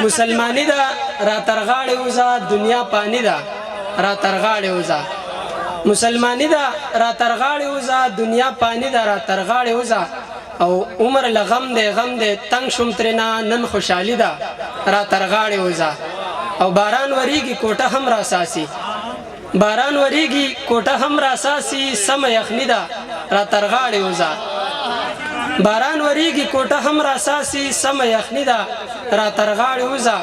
مسلمانی دا را ترغاړې وزا دنیا پانی دا را ترغاړې وزا مسلمانی دا را ترغاړې وزا دنیا پانی دا را ترغاړې وزا او عمر لغم دے غم دے تنگ شم ترنا نن خوشحالی دا را ترغاړې وزا او باران وریږي کوټه هم را ساسي باران وریږي کوټه هم را ساسي سم یخنی دا را ترغاړې وزا باران وریږي کوټه هم را ساسي سم یخنی دا را ترغاړې وزا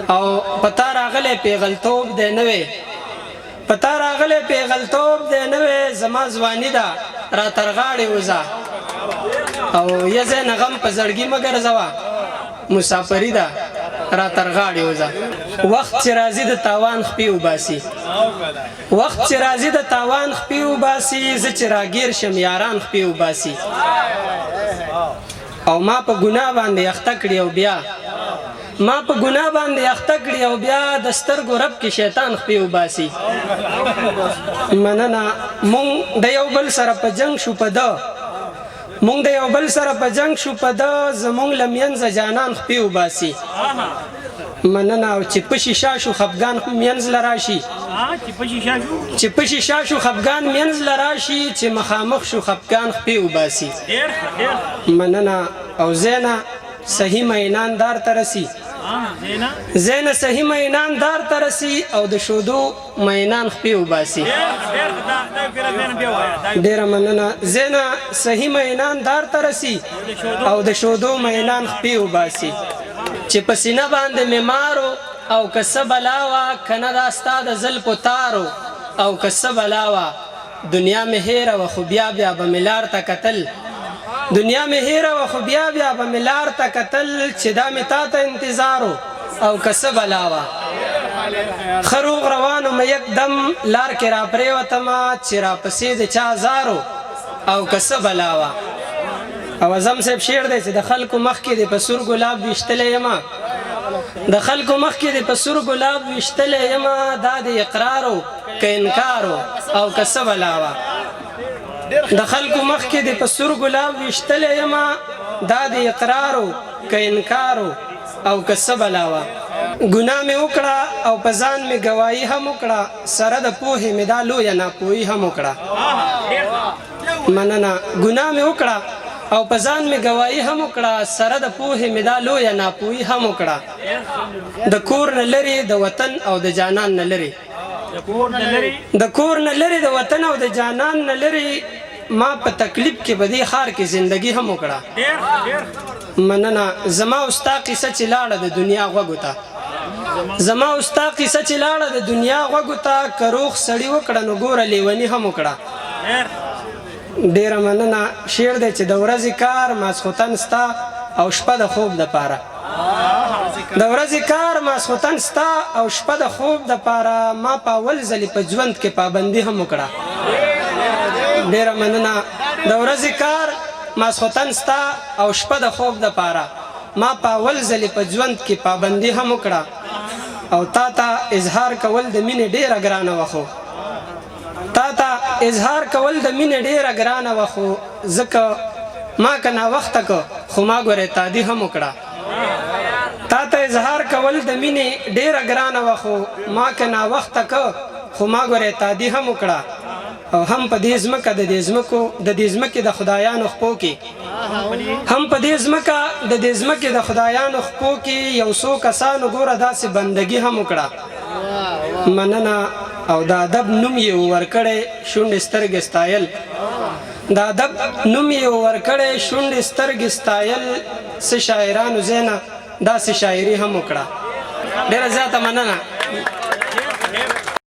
او پتا راغله پیغلتوب دې نوې پتا راغله پیغلتوب دې نوې زما ځواني دا را ترغاړې وزا او یزه نغم په زړګي مگر زوا مسافری دا را ترغاړې وزا وخت چې راځي د تاوان خپې وباسي وخت چې راځي د تاوان خپې وباسي زه چې راګیر شم یاران خپې وباسي او ما په ګناه باندې اخته کړي او بیا ما په ګناه باندې اخته کړي او بیا د سترګو رب کې شیطان خپې وباسي مننه مونږ د یو بل سره په جنگ شو په ده مونږ د یو بل سره په جنگ شو په ده زمونږ له منځه جانان خپې وباسي مننه او چې په شیشه شو خفګان منځ له راشي چې په شیشه شو خفګان منځ له راشي چې مخامخ شو خفګان خپې وباسي مننه او زینا صحیح میناندار ته رسي زینا صحیح میناندار ته رسي او د شودو مینان خپې وباسي ډېره مننه زینا صحیح میناندار ته رسي او د شودو مینان خپې وباسي چې په سینه باندې میمارو او کسه بلاوه کنه دا ستا د زلفو تارو او کسه بلاوه دنیا مې هیره وه خو بیا بیا به مې لار ته کتل دنیا مې هیره وه خو بیا بیا به مې لار ته کتل چې دا مې تا ته انتظارو او کسه بلاوه ښه روغ روانو مې یکدم لار کې را پرېوتمه چې راپسې د چا زارو او کسه بلاوه او اعظم صاحب شعر دی چې د خلکو مخکې د په سور ګلاب ویشتلی یمه د خلکو مخکې د په سور ګلاب ویشتلی یمه دا د اقرارو که انکارو او که څه بلاوه د خلکو مخکې د په سور ګلاب ویشتلی یمه دا د اقرارو که انکارو او که څه بلاوه ګناه مې وکړه او په ځان مې ګواهي هم وکړه سره د پوهې مې دا لویه ناپوهي هم وکړه مننه ګناه مې وکړه او په ځان مې ګواهي هم وکړه سره د پوهې مې دا لویه ناپوهي هم وکړه د کور نه لرې د وطن او د جانان نه لرې د کور نه لرې د وطن او د جانان نه لرې ما په تکلیف کې په دې ښار کې زندگی هم وکړه مننه زما او ستا قصه چې لاړه د دنیا غوږو ته زما او ستا قصه چې لاړه د دنیا غوږو ته که روغ سړي وکړه نو ګوره لیوني هم وکړه ډیره مننه شعر دی چې د ورځې کار ماسخوتن ستا او شپه د خوب دپاره د ورځې کار ماسخوتن ستا او شپه د خوب دپاره ما په اول ځلې په ژوند کې پابندي هم وکړه ډیره مننه د ورځې کار ماسخوتن ستا او شپه د خوب دپاره ما په اول ځلې په ژوند کې پابندي هم وکړه او تا ته اظهار کول د مینې ډیره ګرانه وه خو تا ته اظهار کول د مینې ډیره ګرانه وه خو ځکه ما که ناوخته که خو ما ګورې تادي هم وکړه تا ته اظهار کول د مینې ډیره ګرانه وه خو ما که ناوخته که خو ما ګورې تادي هم وکړه او هم په دې ځمکه د دې ځمکې د خدایانو خپو کې هم په دې ځمکه د دې ځمکې د خدایانو خپو کې یو څو کسانو ګوره داسې بندګي هم وکړه مننه او د ادب نوم یې ورکړی شونډې سترګې ستایل د ادب نوم یې ورکړی شونډې سترګې ستایل څه شاعرانو زینه داسې شاعري هم وکړه ډېره زیاته مننه